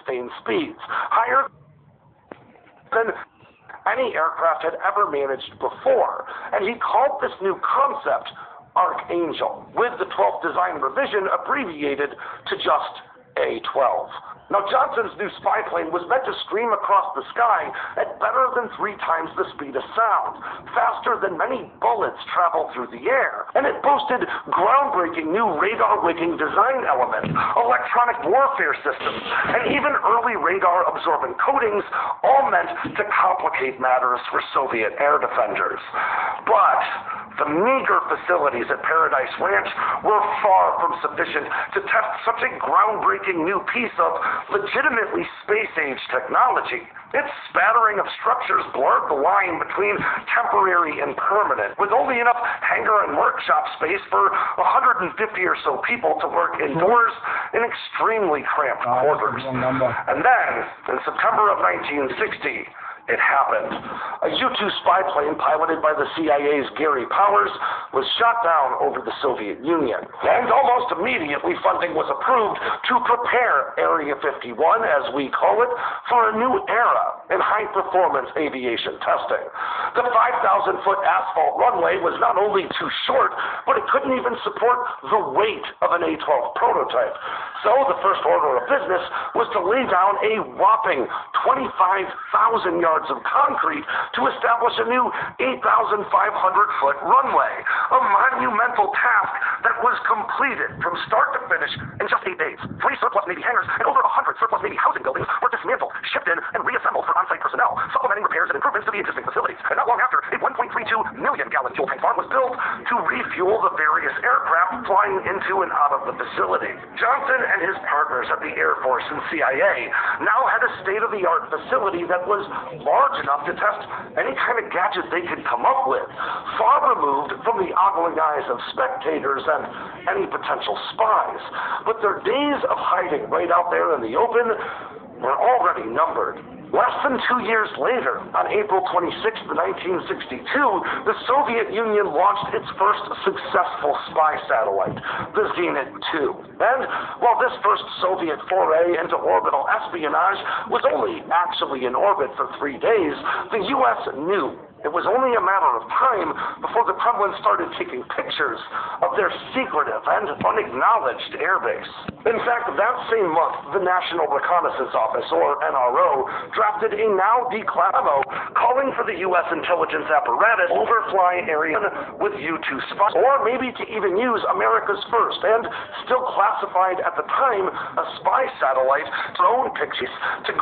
sustained speeds, higher than any aircraft had ever managed before. And he called this new concept Archangel, with the 12th design revision abbreviated to just A-12. Now, Johnson's new spy plane was meant to scream across the sky at better than 3 times the speed of sound, faster than many bullets travel through the air, and it boasted groundbreaking new radar-wicking design elements, electronic warfare systems, and even early radar-absorbent coatings, all meant to complicate matters for Soviet air defenders. But the meager facilities at Paradise Ranch were far from sufficient to test such a groundbreaking new piece of legitimately space-age technology. Its spattering of structures blurred the line between temporary and permanent, with only enough hangar and workshop space for 150 or so people to work indoors in extremely cramped quarters. And then, in September of 1960, it happened. A U-2 spy plane piloted by the CIA's Gary Powers was shot down over the Soviet Union. And almost immediately, funding was approved to prepare Area 51, as we call it, for a new era in high-performance aviation testing. The 5,000-foot asphalt runway was not only too short, but it couldn't even support the weight of an A-12 prototype. So the first order of business was to lay down a whopping 25,000 yards of concrete to establish a new 8,500-foot runway, a monumental task that was completed from start to finish in just 8 days. 3 surplus Navy hangars and over 100 surplus Navy housing buildings were dismantled, shipped in, and reassembled for on-site personnel, supplementing repairs and improvements to the existing facilities. And not long after, a 1.32 million-gallon fuel tank farm was built to refuel the various aircraft flying into and out of the facility. Johnson and his partners at the Air Force and CIA now had a state-of-the-art facility that was large enough to test any kind of gadget they could come up with, far removed from the ogling eyes of spectators and any potential spies. But their days of hiding right out there in the open were already numbered. Less than 2 years later, on April 26, 1962, the Soviet Union launched its first successful spy satellite, the Zenit 2. And while this first Soviet foray into orbital espionage was only actually in orbit for 3 days, the U.S. knew it was only a matter of time before the Kremlin started taking pictures of their secretive and unacknowledged airbase. In fact, that same month, the National Reconnaissance Office, or NRO, drafted a now-declassified memo calling for the U.S. intelligence apparatus to overfly Area with U-2 spies, or maybe to even use America's first and still classified at the time a spy satellite drone pictures to